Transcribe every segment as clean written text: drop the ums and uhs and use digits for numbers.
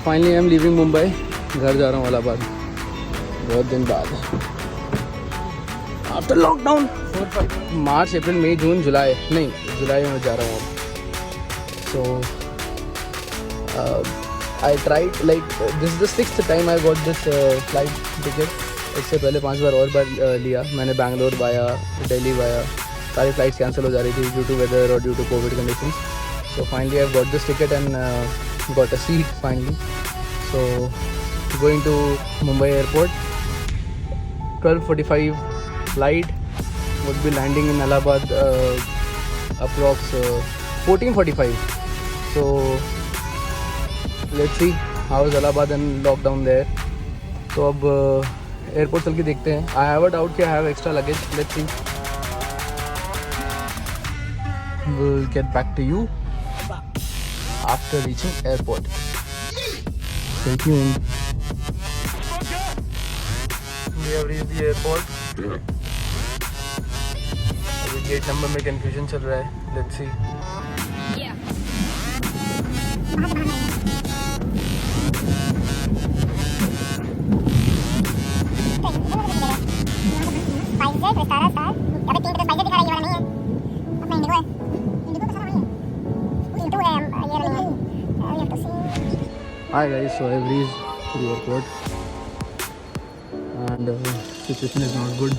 Finally I am leaving Mumbai. घर जा रहा हूँ इलाहाबाद बहुत दिन बाद. आफ्टर लॉकडाउन 4-5 मार्च अप्रैल मई जून जुलाई नहीं जुलाई में जा रहा हूँ अब. So I tried like this the 6th time I got this flight ticket. इससे पहले 5 बार और बार लिया मैंने. बैंगलोर वाया दिल्ली वाया सारी फ्लाइट्स कैंसिल हो जा रही थी ड्यू टू वेदर और due to COVID conditions. So finally I got this ticket and got a seat finally. So going to Mumbai airport. 12:45 flight. Would be landing in Allahabad approx 14:45. So let's see how is Allahabad and lockdown there. तो अब airport चल के देखते हैं. I have a doubt कि I have extra luggage. Let's see. We'll get back to you after reaching airport. Stay tuned. We have reached the airport. अभी gate number में confusion चल रहा है. Let's see. Hi guys, so I've reached the airport and situation is not good.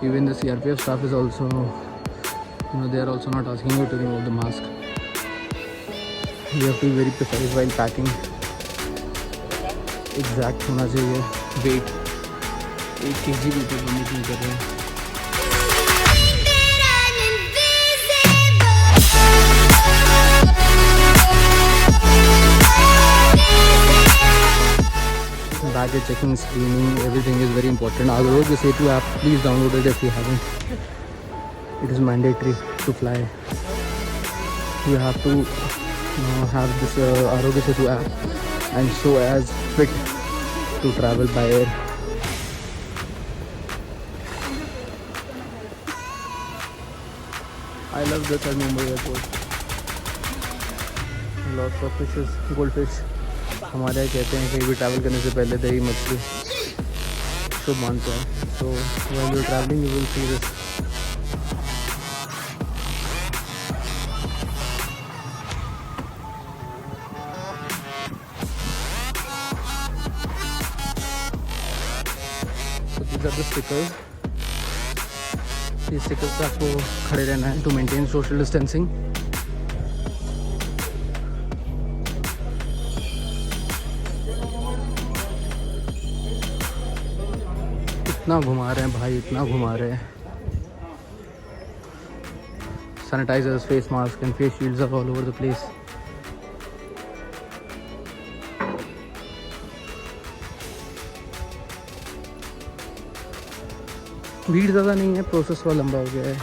Even the CRPF staff is also, they are also not asking you to remove the mask. You have to be very precise while packing. Exact होना चाहिए. Weight 1 kg भी तो permit नहीं कर रहे हैं. Baggage checking, screening, everything is very important. Aarogya Setu app, please download it if you haven't. It is mandatory to fly. You have to have this Aarogya Setu app and show as fit to travel by air. I love this at Mumbai airport. Lots of fishes, goldfish. हमारे यहाँ कहते हैं कहीं भी travel करने से पहले दही मछली शुभ मानते हैं. So when you are travelling you will see this. So these are the stickers. इस स्टिकर्स पे आपको खड़े रहना है टू मेंटेन सोशल डिस्टेंसिंग. इतना घुमा रहे हैं भाई, इतना घुमा रहे हैं. Sanitisers, face mask and face shields are all over the place. भीड़ ज़्यादा नहीं है, प्रोसेस थोड़ा लंबा हो गया है.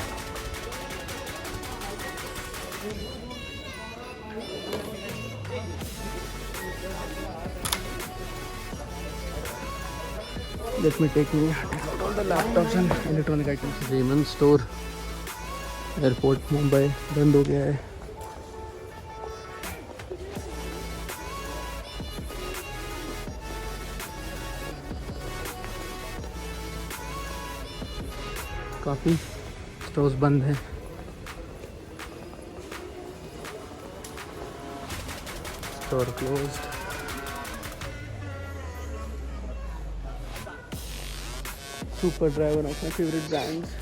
Let me take out all the laptops and electronic items. Raymond store, airport Mumbai बंद हो गया है. काफ़ी स्टोर्स बंद हैं. Store closed. Super Dry, one of my favorite brands.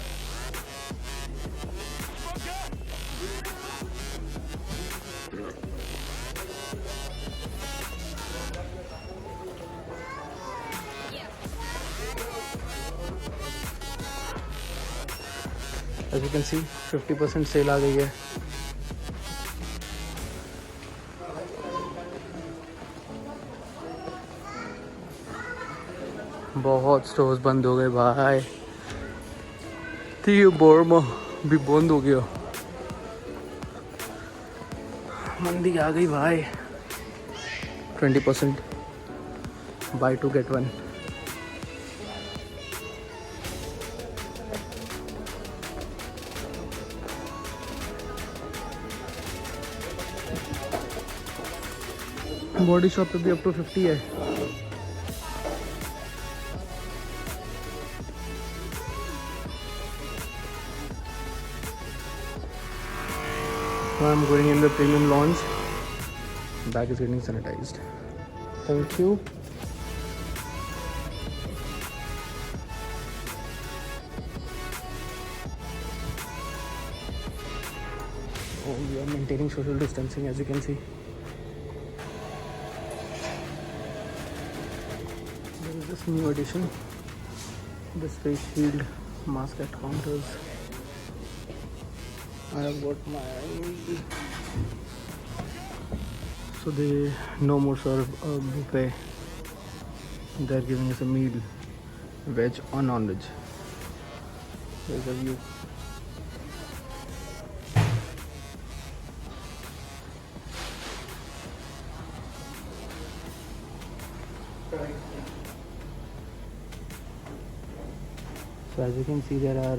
As you can see, 50% cell आ गई है. बहुत स्टोर्स बंद हो गए भाई. बोरमा भी बंद हो गया. मंदी आ गई भाई. 20% buy 2 get 1. बॉडी शॉप पे भी अप टू 50 है। Now I'm going in the premium lounge. Bag is getting sanitized. Thank you. Oh, we are maintaining social distancing, as you can see. There is this new addition, this face shield mask at counters. I have got my, so they no more serve a buffet. They are giving us a meal, veg or non-veg. There's a view. So as you can see, there are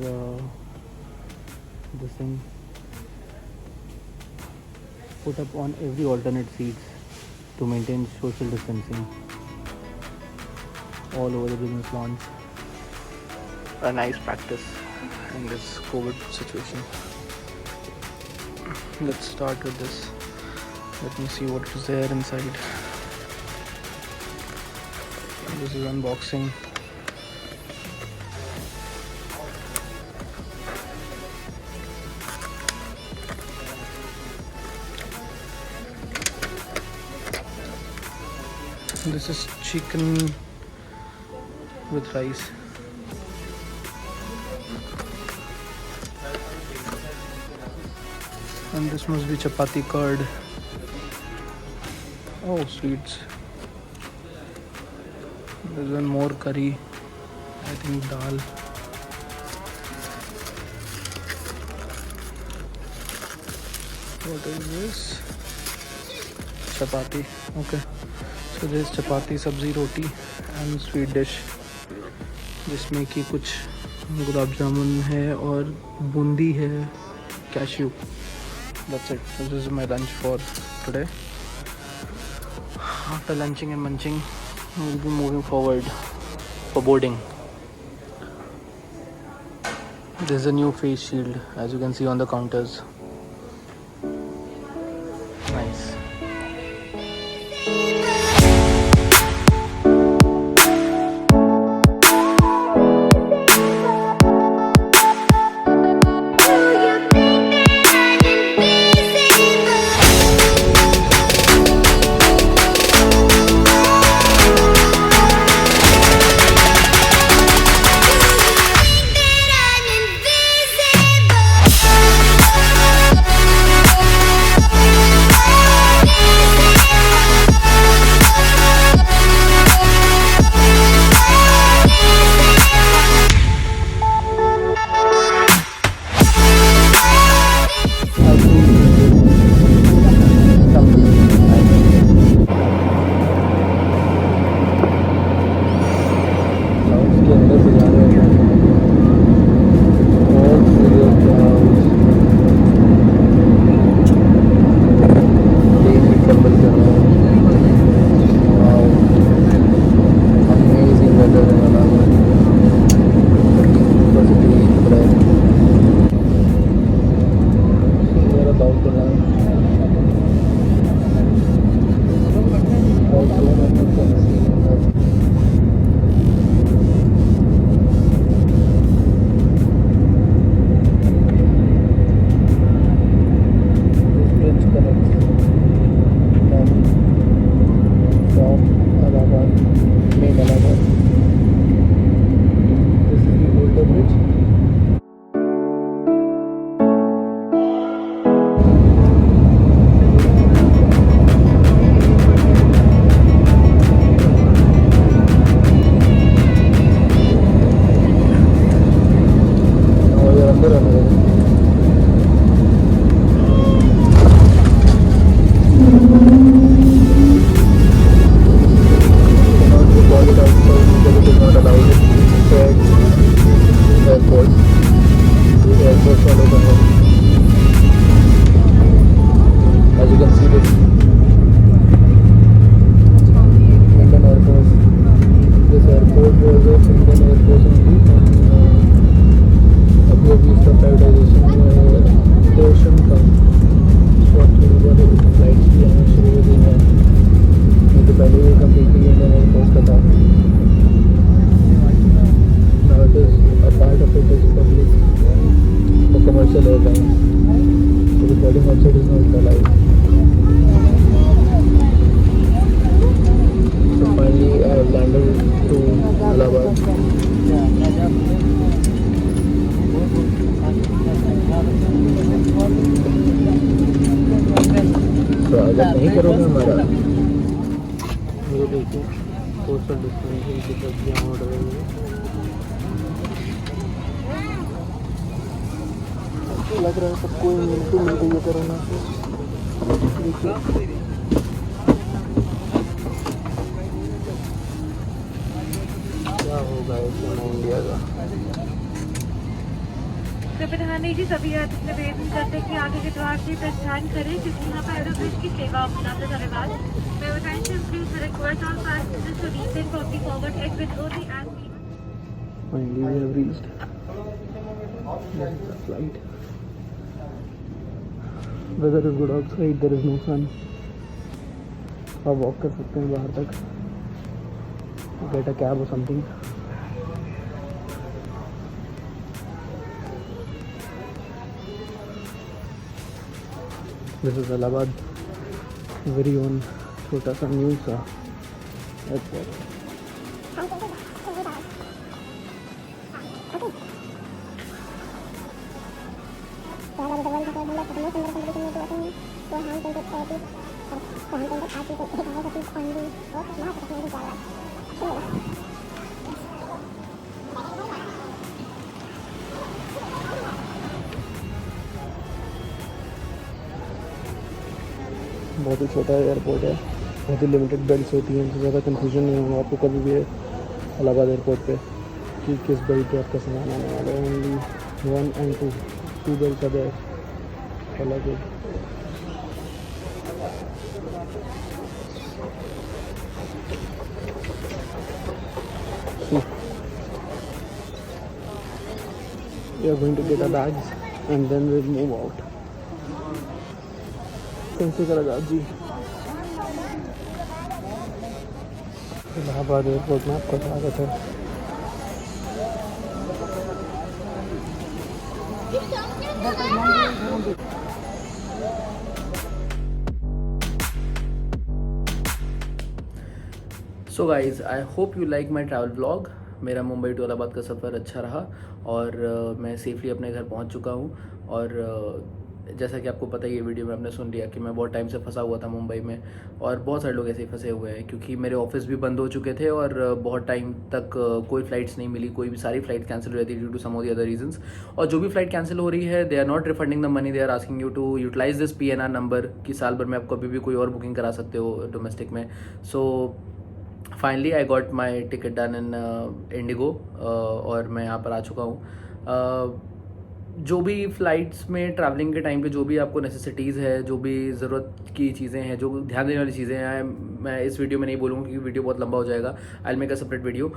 this thing put up on every alternate seats to maintain social distancing all over the business lounge. A nice practice in this COVID situation. Let's start with this. Let me see what is there inside. This is unboxing. This is chicken with rice. And this must be chapati curd. Oh, sweets. There's one more curry. I think dal. What is this? Chapati. Okay. So there is chapati, sabzi, roti and sweet dish, जिसमें कि कुछ गुलाब जामुन है और बूंदी है, cashew. That's it. So this is my lunch for today. After lunching and munching, we'll be moving forward for boarding. This is a new face shield, as you can see on the counters. Nice. Invisible. Flights भी आना शुरू हो गई हैं। मुझे पहले ये completely Indian airport का था। Now it is a part of it is public for commercial airlines. So the boarding outside is not allowed. So finally I have landed to Allahabad. स्वागत नहीं करोगे हमारा? ये देखिए सोशल डिस्टेंसिंग की सब्जियाँ ऑर्डर रही है। लग रहा है सबको इम्यूनिटी मिल गई है कोरोना से। देखिए क्या होगा इसमें इंडिया का। तो प्रधानी जी सभी यात्री निवेदन करते हैं कि आगे के द्वार से प्रस्थान करें क्योंकि यहाँ पर एरोब्रिज की सेवा उपलब्ध है। धन्यवाद। मैं attention please request all passengers to descend from the forward exit only and Finally we have reached. This is the flight. Weather is good outside, there is no sun. आप वॉक कर सकते हैं बाहर तक, गेट अ कैब और something. This is Allahabad very own छोटा सा new सा एयरपोर्ट। बहुत ही छोटा एयरपोर्ट है, बहुत ही लिमिटेड बेल्ट्स होती हैं, इससे ज़्यादा कंफ्यूजन नहीं होगा आपको कभी भी इलाहाबाद एयरपोर्ट पे कि किस बेल्ट पे आपका सामान आने वाला है। Only 1 and 2 belts are there. अलग है we are going to get our bags and then we'll move out. Chandrashekhar Azad ji Allahabad airport में आपका स्वागत है। So guys I hope you like my travel blog. मेरा मुंबई टू इलाहाबाद का सफ़र अच्छा रहा और मैं सेफली अपने घर पहुंच चुका हूं। और जैसा कि आपको पता ही है, वीडियो में आपने सुन लिया कि मैं बहुत टाइम से फंसा हुआ था मुंबई में, और बहुत सारे लोग ऐसे ही फंसे हुए हैं क्योंकि मेरे ऑफिस भी बंद हो चुके थे और बहुत टाइम तक कोई फ़्लाइट्स नहीं मिली, कोई भी सारी फ़्लाइट कैंसिल हो रही थी due to some of the other reasons. और जो भी फ़्लाइट कैंसिल हो रही है they are not refunding the money, they are asking you to utilise this PNR number कि साल भर में आप कभी भी कोई और बुकिंग करा सकते हो डोमेस्टिक में। सो finally I got my ticket done in Indigo और मैं यहाँ पर आ चुका हूँ। जो भी फ़्लाइट्स में ट्रैवलिंग के टाइम पे जो भी आपको नेसेसिटीज़ है, जो भी ज़रूरत की चीज़ें हैं, जो ध्यान देने वाली चीज़ें हैं, मैं इस वीडियो में नहीं बोलूँगा क्योंकि वीडियो बहुत लंबा हो जाएगा। I will make a separate video.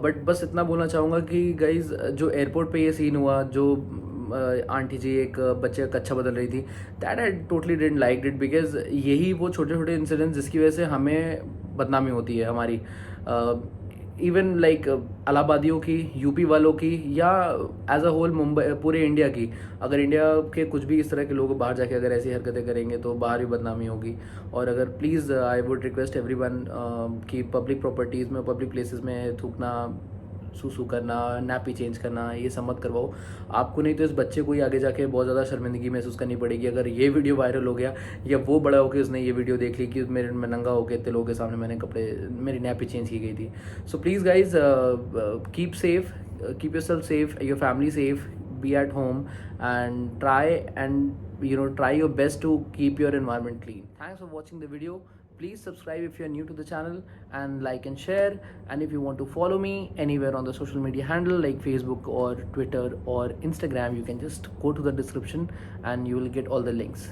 But बस इतना बोलना चाहूँगा कि गाइज़ जो एयरपोर्ट पे ये सीन हुआ, जो आंटी जी एक बच्चे का कच्छा बदल रही थी, that I totally didn't like it because यही वो छोटे छोटे इंसिडेंट्स जिसकी वजह से हमें बदनामी होती है हमारी, इवन लाइक इलाहाबादियों की, यूपी वालों की, या एज अ होल मुंबई पूरे इंडिया की। अगर इंडिया के कुछ भी इस तरह के लोग बाहर जाके अगर ऐसी हरकतें करेंगे तो बाहर भी बदनामी होगी। और अगर please I would request everyone कि पब्लिक प्रॉपर्टीज़ में, पब्लिक प्लेसेस में थूकना, सूसू करना, नैपी चेंज करना, ये सब मत करवाओ। आपको नहीं तो इस बच्चे को ही आगे जाके बहुत ज़्यादा शर्मिंदगी महसूस करनी पड़ेगी अगर ये वीडियो वायरल हो गया, या वो बड़ा होकर उसने ये वीडियो देख ली कि मेरे में नंगा होकर इतने लोगों के सामने मेरी नैपी चेंज की गई थी। So please guys keep safe, keep yourself safe, your family safe, be at home and try your best to keep your environment clean. Thanks for watching the video. Please subscribe if you are new to the channel and like and share. And if you want to follow me anywhere on the social media handle like Facebook or Twitter or Instagram, you can just go to the description and you will get all the links.